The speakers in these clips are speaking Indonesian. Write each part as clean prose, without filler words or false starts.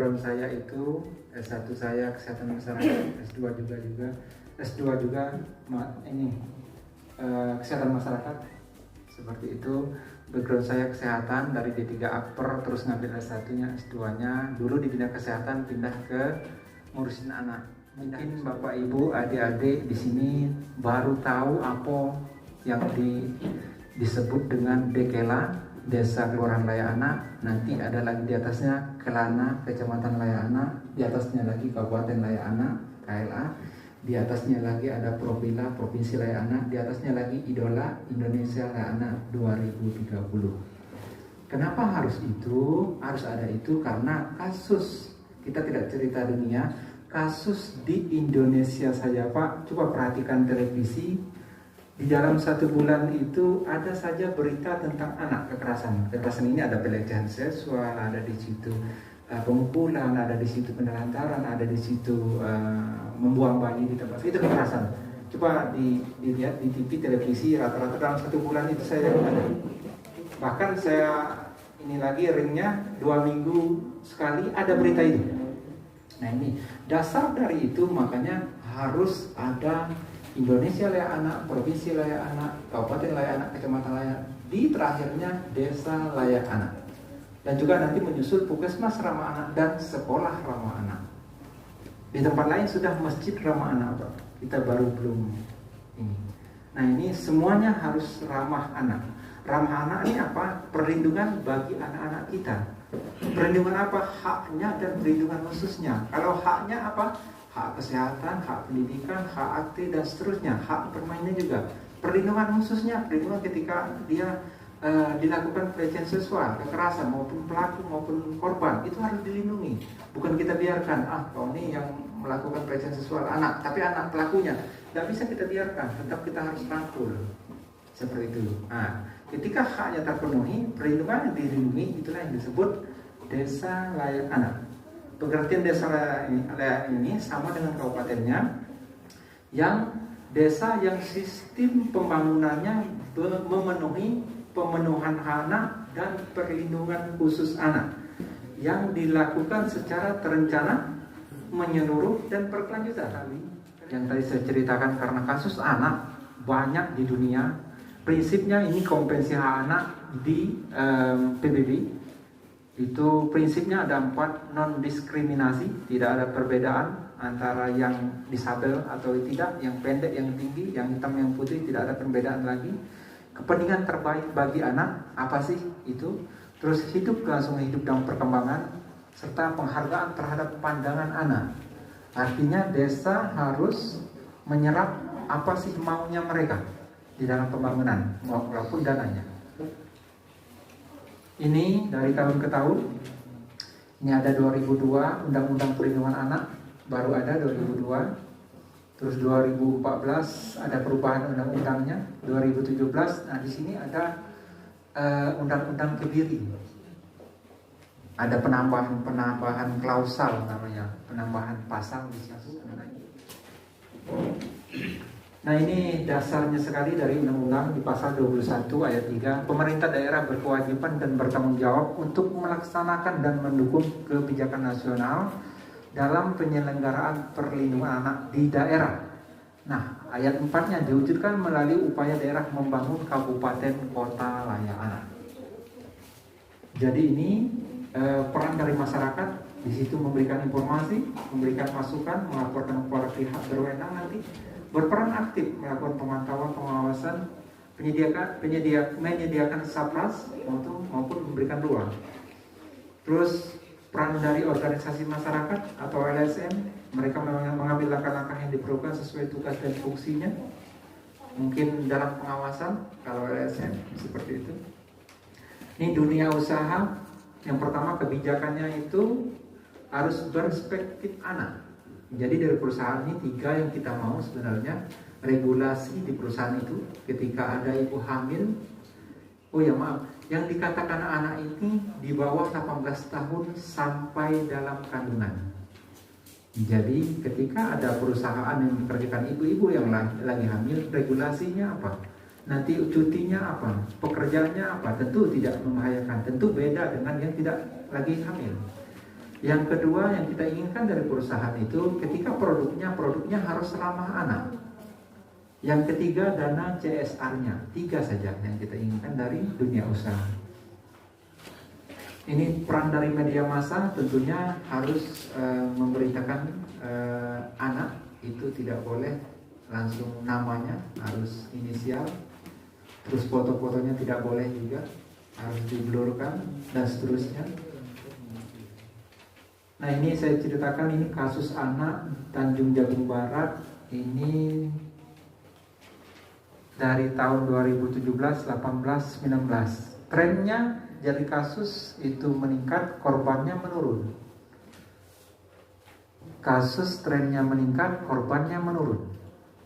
Background saya itu S1 saya kesehatan masyarakat, S2 juga kesehatan masyarakat seperti itu. Background saya kesehatan dari D3 Akper, terus ngambil S1-nya, S2-nya. Dulu di bidang kesehatan pindah ke ngurusin anak. Mungkin Bapak Ibu, adik-adik di sini baru tahu apa yang disebut dengan Dekela, Desa Kelurahan Layakana. Nanti ada lagi di atasnya Kelana, Kecamatan Layakana. Di atasnya lagi Kabupaten Layakana, KLA. Di atasnya lagi ada Provila, Provinsi Layakana. Di atasnya lagi Idola, Indonesia Layakana 2030. Kenapa harus itu? Harus ada itu karena kasus, kita tidak cerita dunia, kasus di Indonesia saja Pak. Coba perhatikan televisi, di dalam 1 bulan itu ada saja berita tentang anak kekerasan. Kekerasan ini ada pelecehan seksual, ada di situ pemukulan, ada di situ penelantaran, ada di situ membuang bayi di tempat itu kekerasan. Coba dilihat di TV televisi, rata-rata dalam 1 bulan itu saya ada. Bahkan saya ini lagi ringnya 2 minggu sekali ada berita itu. Nah ini dasar dari itu, makanya harus ada Indonesia Layak Anak, Provinsi Layak Anak, Kabupaten Layak Anak, Kecamatan Layak, di terakhirnya Desa Layak Anak. Dan juga nanti menyusul Puskesmas Ramah Anak dan Sekolah Ramah Anak. Di tempat lain sudah Masjid Ramah Anak, Pak. Kita baru belum ini. Nah ini semuanya harus ramah anak. Ramah anak ini apa? Perlindungan bagi anak-anak kita. Perlindungan apa? Haknya dan perlindungan khususnya. Kalau haknya apa? Hak kesehatan, hak pendidikan, hak aktif dan seterusnya. Hak bermainnya juga. Perlindungan khususnya, perlindungan ketika dia dilakukan pelecehan seksual, kekerasan maupun pelaku maupun korban, itu harus dilindungi. Bukan kita biarkan, kau ini yang melakukan pelecehan seksual anak, tapi anak pelakunya tidak bisa kita biarkan, tetap kita harus rangkul seperti itu. Nah, ketika haknya terpenuhi, perlindungan yang dilindungi, itulah yang disebut Desa Layak Anak. Pengertian Desa Layak ini sama dengan kabupatennya, yang desa yang sistem pembangunannya memenuhi pemenuhan anak dan perlindungan khusus anak yang dilakukan secara terencana, menyeluruh dan berkelanjutan. Yang tadi saya ceritakan, karena kasus anak banyak di dunia, prinsipnya ini Konvensi Hak Anak di PBB itu prinsipnya ada 4, non diskriminasi, tidak ada perbedaan antara yang disabel atau tidak, yang pendek, yang tinggi, yang hitam, yang putih, tidak ada perbedaan lagi. Kepentingan terbaik bagi anak, apa sih itu? Terus kelangsungan hidup dan perkembangan, serta penghargaan terhadap pandangan anak. Artinya desa harus menyerap apa sih maunya mereka di dalam pembangunan maupun dananya. Ini dari tahun ke tahun. Ini ada 2002 Undang-Undang Perlindungan Anak, baru ada 2002. Terus 2014 ada perubahan undang-undangnya, 2017. Nah di sini ada undang-undang Kebiri. Ada penambahan klausal namanya, penambahan pasal di situ. Nah ini dasarnya sekali dari undang-undang di pasal 21 ayat 3. Pemerintah daerah berkewajiban dan bertanggung jawab untuk melaksanakan dan mendukung kebijakan nasional dalam penyelenggaraan perlindungan anak di daerah. Nah, ayat 4-nya diwujudkan melalui upaya daerah membangun kabupaten kota layak anak. Jadi ini peran dari masyarakat di situ, memberikan informasi, memberikan masukan, melaporkan kepada pihak berwenang, nanti berperan aktif melakukan pemantauan, pengawasan, menyediakan sapras maupun memberikan ruang. Terus peran dari organisasi masyarakat atau LSM, mereka mengambil langkah-langkah yang diperlukan sesuai tugas dan fungsinya. Mungkin dalam pengawasan, kalau LSM seperti itu. Ini dunia usaha, yang pertama kebijakannya itu harus berperspektif anak. Jadi dari perusahaan ini 3 yang kita mau sebenarnya, regulasi di perusahaan itu ketika ada ibu hamil. Yang dikatakan anak ini di bawah 18 tahun sampai dalam kandungan. Jadi ketika ada perusahaan yang mempekerjakan ibu-ibu yang lagi hamil, regulasinya apa? Nanti cutinya apa? Pekerjaannya apa? Tentu tidak membahayakan. Tentu beda dengan yang tidak lagi hamil. Yang kedua yang kita inginkan dari perusahaan itu ketika produknya harus ramah anak. Yang ketiga dana CSR-nya. 3 saja yang kita inginkan dari dunia usaha. Ini peran dari media massa tentunya harus memberitakan anak itu tidak boleh langsung namanya, harus inisial. Terus foto-fotonya tidak boleh juga, harus diblurkan dan seterusnya. Nah ini saya ceritakan ini kasus anak Tanjung Jabung Barat. Ini dari tahun 2017, 18, 19. Trennya jadi kasus itu meningkat, korbannya menurun. Kasus trennya meningkat, korbannya menurun.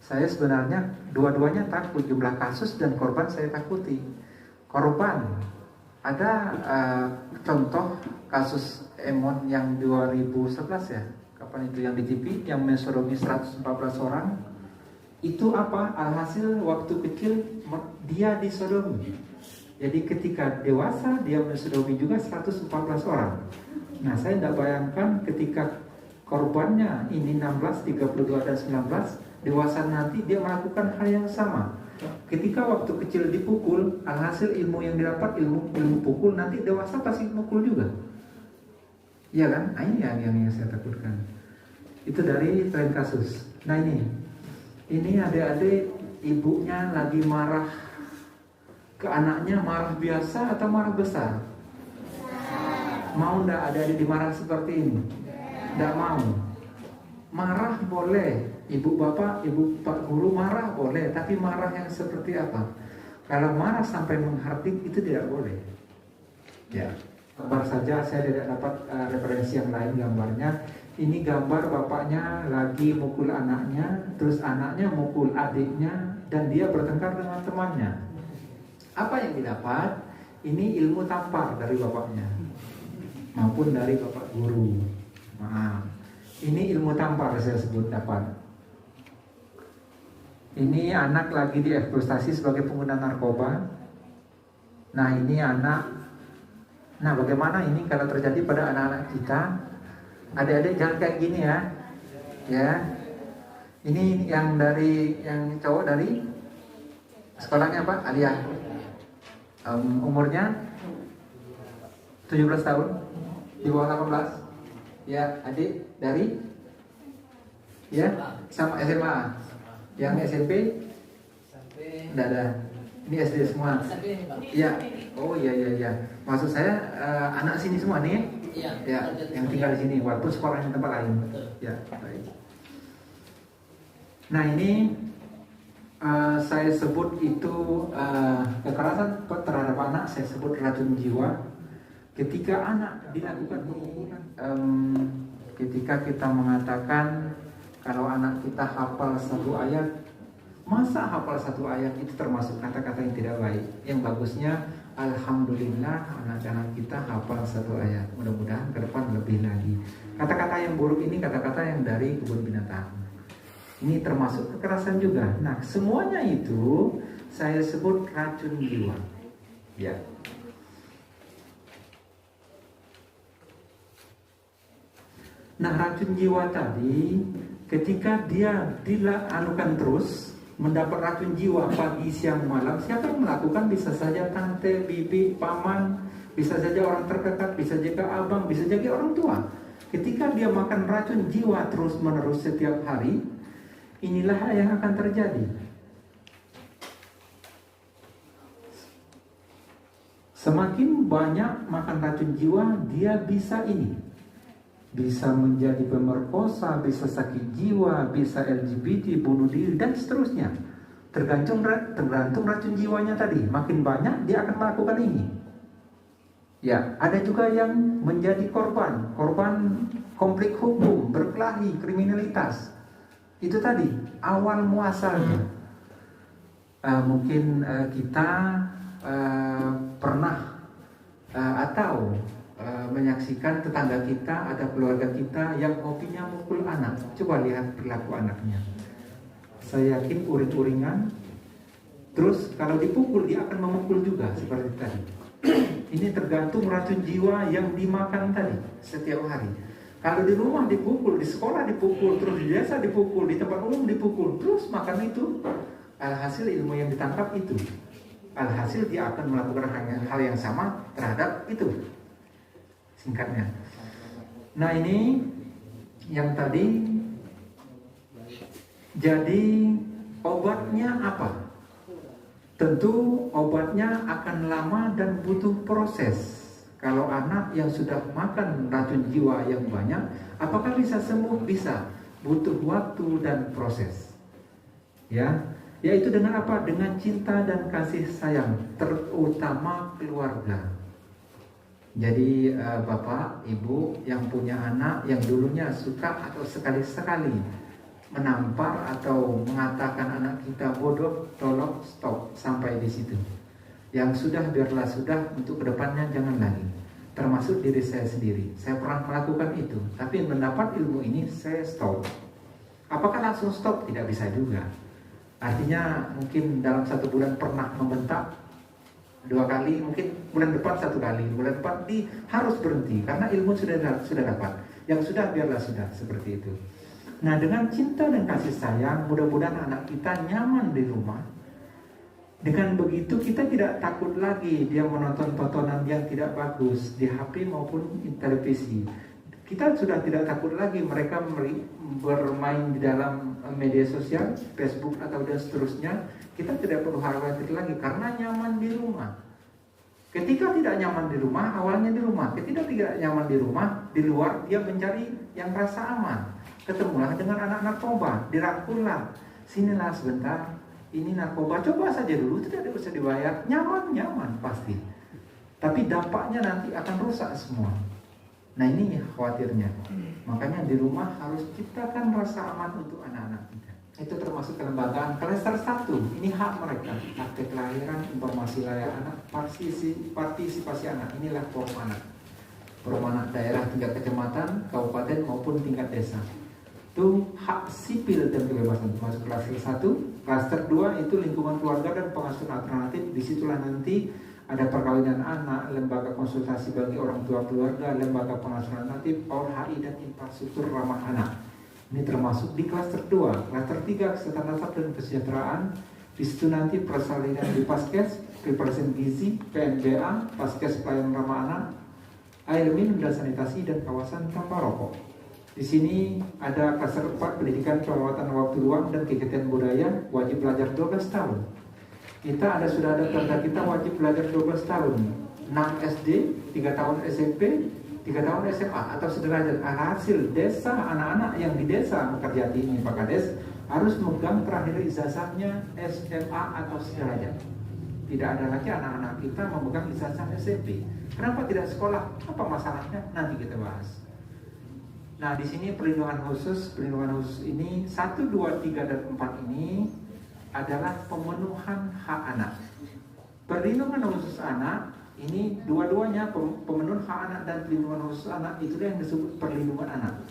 Saya sebenarnya dua-duanya takut, jumlah kasus dan korban saya takuti. Korban, ada contoh kasus Emon yang 2011 ya, kapan itu yang di TV yang mensodomi 114 orang. Itu apa? Alhasil waktu kecil dia disodomi. Jadi ketika dewasa dia mensodomi juga 114 orang. Nah saya tidak bayangkan ketika korbannya ini 16, 32 dan 19, dewasa nanti dia melakukan hal yang sama. Ketika waktu kecil dipukul, alhasil ilmu yang didapat ilmu pukul, nanti dewasa pasti mukul juga. Iya kan? Nah, ini yang saya takutkan. Itu dari tren kasus. Nah ini adik-adik ibunya lagi marah ke anaknya, marah biasa atau marah besar? Mau ndak adik-adik dimarah seperti ini? Ndak mau. Marah boleh, ibu bapak, ibu pak guru marah boleh, tapi marah yang seperti apa? Kalau marah sampai menghardik itu tidak boleh. Ya. Gambar saja, saya tidak dapat referensi yang lain gambarnya. Ini gambar bapaknya lagi mukul anaknya, terus anaknya mukul adiknya, dan dia bertengkar dengan temannya. Apa yang didapat? Ini ilmu tampar dari bapaknya, maupun dari bapak guru. Maaf, ini ilmu tampar saya sebut dapat. Ini anak lagi dieksploitasi sebagai pengguna narkoba. Nah ini anak. Nah bagaimana ini kalau terjadi pada anak-anak kita? Adik-adik jangan kayak gini ya. Ya. Ini yang cowok dari sekolahnya apa? Aliyah. Umurnya 17 tahun, di bawah 18. Ya, adik dari ya sama SMA. Yang SMP tidak ada. Ini SD semua. Iya. Oh iya. Maksud saya anak sini semua nih. Iya. Ya, yang tinggal di sini walaupun sekolahnya tempat lain. Ya, baik. Nah, ini saya sebut itu kekerasan terhadap anak, saya sebut racun jiwa. Ketika anak dilakukan pembunuhan, ketika kita mengatakan kalau anak kita hafal 1 ayat, masa hafal 1 ayat itu termasuk kata-kata yang tidak baik. Yang bagusnya alhamdulillah anak-anak kita hafal 1 ayat. Mudah-mudahan ke depan lebih lagi. Kata-kata yang buruk ini kata-kata yang dari kebun binatang. Ini termasuk kekerasan juga. Nah, semuanya itu saya sebut racun jiwa. Ya. Nah, racun jiwa tadi ketika dia dilakukan terus mendapat racun jiwa pagi, siang, malam, siapa yang melakukan? Bisa saja tante, bibi, paman, bisa saja orang terdekat, bisa juga abang, bisa jadi orang tua. Ketika dia makan racun jiwa terus-menerus setiap hari, inilah yang akan terjadi. Semakin banyak makan racun jiwa, dia bisa menjadi pemerkosa, bisa sakit jiwa, bisa LGBT, bunuh diri, dan seterusnya. Tergantung racun jiwanya tadi. Makin banyak dia akan melakukan ini. Ya, ada juga yang menjadi korban konflik hukum, berkelahi, kriminalitas. Itu tadi awal muasalnya. Mungkin kita pernah atau menyaksikan tetangga kita, ada keluarga kita yang hobinya mukul anak. Coba lihat perilaku anaknya. Saya yakin uring-uringan. Terus kalau dipukul dia akan memukul juga seperti tadi. Ini tergantung racun jiwa yang dimakan tadi setiap hari. Kalau di rumah dipukul, di sekolah dipukul, terus di desa dipukul, di tempat umum dipukul, terus makan itu, alhasil ilmu yang ditangkap itu, alhasil dia akan melakukan hal yang sama terhadap itu, singkatnya. Nah ini yang tadi, jadi obatnya apa? Tentu obatnya akan lama dan butuh proses. Kalau anak yang sudah makan racun jiwa yang banyak, apakah bisa sembuh? Bisa, butuh waktu dan proses. Ya, yaitu dengan apa? Dengan cinta dan kasih sayang, terutama keluarga. Jadi bapak, ibu yang punya anak yang dulunya suka atau sekali-sekali menampar atau mengatakan anak kita bodoh, tolong stop sampai di situ. Yang sudah biarlah sudah, untuk kedepannya jangan lagi. Termasuk diri saya sendiri, saya pernah melakukan itu, tapi mendapat ilmu ini saya stop. Apakah langsung stop? Tidak bisa juga. Artinya mungkin dalam 1 bulan pernah membentak 2 kali, mungkin bulan depan 1 kali, bulan depan harus berhenti karena ilmu sudah dapat. Yang sudah biarlah sudah, seperti itu. Nah, dengan cinta dan kasih sayang, mudah-mudahan anak kita nyaman di rumah. Dengan begitu kita tidak takut lagi dia menonton tontonan yang tidak bagus di HP maupun di televisi. Kita sudah tidak takut lagi mereka bermain di dalam media sosial, Facebook atau dan seterusnya. Kita tidak perlu khawatir lagi karena nyaman di rumah. Ketika tidak nyaman di rumah, awalnya di rumah. Ketika tidak nyaman di rumah, di luar dia mencari yang rasa aman. Ketemulah dengan anak narkoba, dirangkullah. Sinilah sebentar. Ini narkoba, coba saja dulu, tidak usah dibayar, nyaman pasti. Tapi dampaknya nanti akan rusak semua. Nah ini khawatirnya. Makanya di rumah harus ciptakan rasa aman untuk anak-anak kita. Itu termasuk kelembagaan klaster 1. Ini hak mereka, akte kelahiran, informasi layak anak, partisipasi anak. Inilah forum anak. Forum anak daerah tingkat kecamatan, kabupaten maupun tingkat desa. Itu hak sipil dan kebebasan, masuk klaster 1. Klaster 2 itu lingkungan keluarga dan pengasuhan alternatif. Disitulah nanti ada perkawinan anak, lembaga konsultasi bagi orang tua keluarga, lembaga pengasuhan alternatif, PAUD-HI dan infrastruktur ramah anak. Ini termasuk di klaster 2. Klaster 3 kesehatan dasar dan kesejahteraan. Di situ nanti persalinan di Paskes, preparasi gizi, PNBA, Paskes pelayanan ramah anak, air minum dan sanitasi, dan kawasan tanpa rokok. Di sini ada klaster 4 pendidikan perawatan waktu luang dan kegiatan budaya, wajib belajar 12 tahun. Sudah ada tanda kita wajib belajar 12 tahun, 6 SD, 3 tahun SMP, 3 tahun SMA atau sederajat. Hasil desa, anak-anak yang di desa bekerja ini Pak Kades harus memegang terakhir ijazahnya SMA atau sederajat. Tidak ada lagi anak-anak kita memegang ijazah SMP. Kenapa tidak sekolah? Apa masalahnya? Nanti kita bahas. Nah, di sini perlindungan khusus ini 1, 2, 3 dan 4 ini adalah pemenuhan hak anak. Perlindungan khusus anak ini dua-duanya pemenuhan hak anak dan perlindungan khusus anak, itulah yang disebut perlindungan anak.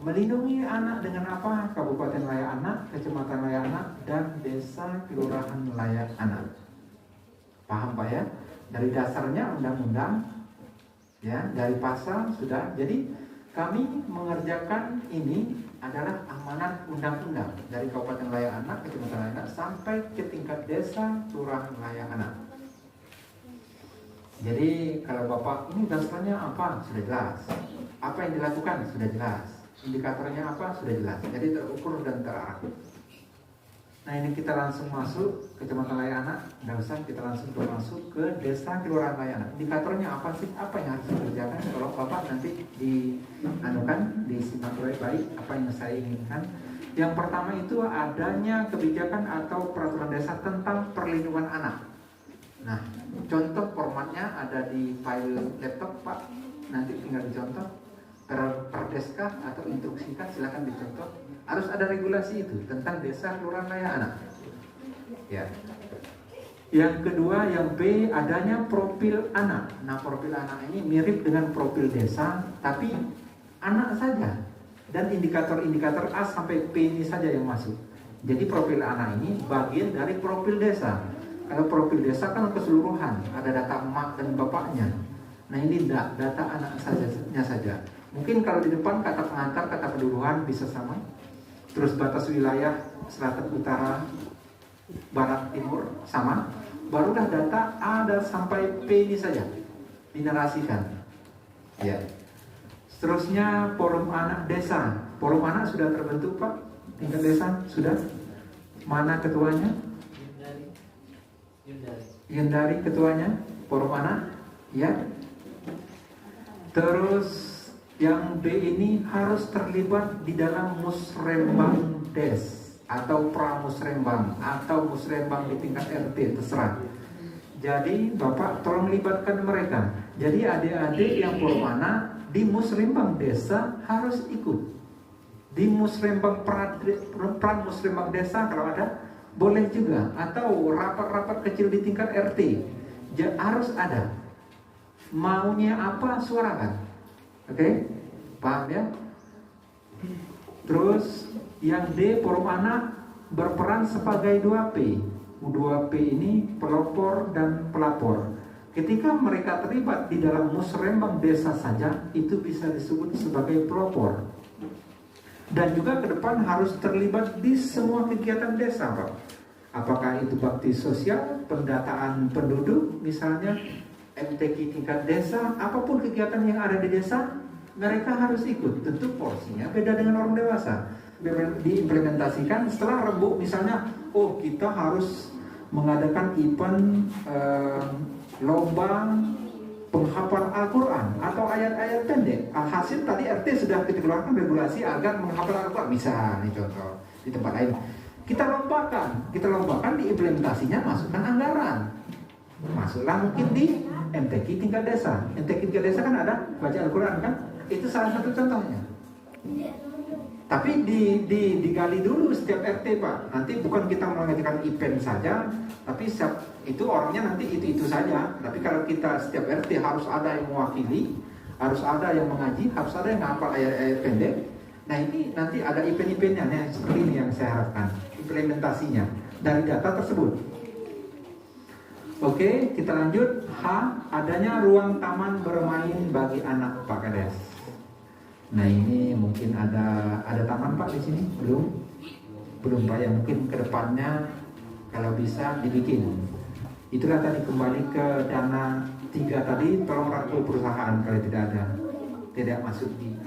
Melindungi anak dengan apa? Kabupaten layak anak, kecamatan layak anak, dan desa kelurahan layak anak. Paham Pak ya? Dari dasarnya undang-undang, ya, dari pasal sudah. Jadi kami mengerjakan ini adalah amanat undang-undang dari Kabupaten Layak Anak, Kecamatan Layak Anak sampai ke tingkat desa, kelurahan layak anak. Jadi kalau Bapak ini dasarnya apa? Sudah jelas. Apa yang dilakukan? Sudah jelas. Indikatornya apa? Sudah jelas. Jadi terukur dan terarah. Nah ini kita langsung masuk ke Kecamatan Layak Anak. Nggak usah, kita langsung masuk ke desa kelurahan layak anak. Indikatornya apa sih? Apa yang harus dikerjakan? Kalau Bapak nanti disimak baik-baik apa yang saya inginkan. Yang pertama itu adanya kebijakan atau peraturan desa tentang perlindungan anak. Nah, contoh formatnya ada di file laptop Pak. Nanti tinggal dicontoh. Perdeska atau instruksikan, silakan dicontoh. Harus ada regulasi itu tentang desa kelurahan layak anak. Ya. Yang kedua, yang B, adanya profil anak. Nah, profil anak ini mirip dengan profil desa, tapi anak saja. Dan indikator-indikator A sampai P ini saja yang masuk. Jadi profil anak ini bagian dari profil desa. Kalau profil desa kan keseluruhan, ada data emak dan bapaknya. Nah ini tidak, data anak saja. Mungkin kalau di depan kata pengantar, kata keduluan bisa sama. Terus batas wilayah selatan, utara, barat, timur sama. Barulah data A dan sampai P ini saja dinarasikan. Ya. Seterusnya forum anak desa. Forum anak sudah terbentuk Pak? Tingkat desa sudah? Mana ketuanya? Yundari ketuanya, forum anak, ya. Terus yang B ini harus terlibat di dalam musrembang des atau pramusrembang atau musrembang di tingkat RT, terserah. Jadi Bapak tolong libatkan mereka. Jadi adik-adik yang forum anak di musrembang desa harus ikut. Di musrembang pramusrembang desa kalau ada boleh juga, atau rapat-rapat kecil di tingkat RT harus ada. Maunya apa, suarakan. Oke? Paham ya? Terus yang D, forum anak berperan sebagai 2P. 2P ini pelopor dan pelapor. Ketika mereka terlibat di dalam musrembang desa saja, itu bisa disebut sebagai pelopor. Dan juga ke depan harus terlibat di semua kegiatan desa, Pak. Apakah itu bakti sosial, pendataan penduduk, misalnya MTQ tingkat desa, apapun kegiatan yang ada di desa, mereka harus ikut. Tentu porsinya beda dengan orang dewasa. Diimplementasikan setelah rembuk, misalnya, oh kita harus mengadakan event lomba penghafal Al-Quran atau ayat-ayat pendek. Alhasil tadi RT sudah kita keluarkan regulasi agar menghafal Al-Quran. Bisa nih contoh di tempat lain. Kita lombakan diimplementasinya, masukkan anggaran. Masuklah mungkin di MTQ tingkat desa. MTQ tingkat desa kan ada baca Al-Quran kan? Itu salah satu contohnya. Tapi digali dulu setiap RT Pak. Nanti bukan kita mengajarkan event saja, tapi itu orangnya nanti itu saja. Tapi kalau kita setiap RT harus ada yang mewakili, harus ada yang mengaji, harus ada yang ngapal ayat-ayat pendek. Nah ini nanti ada event-eventnya, nah, seperti ini yang saya harapkan implementasinya dari data tersebut. Oke, kita lanjut. H, adanya ruang taman bermain bagi anak Pak Kades. Nah ini mungkin ada taman Pak di sini? Belum Pak ya, mungkin kedepannya kalau bisa dibikin. Itulah tadi kembali ke dana 3 tadi, tolong rangkul perusahaan kalau tidak masuk di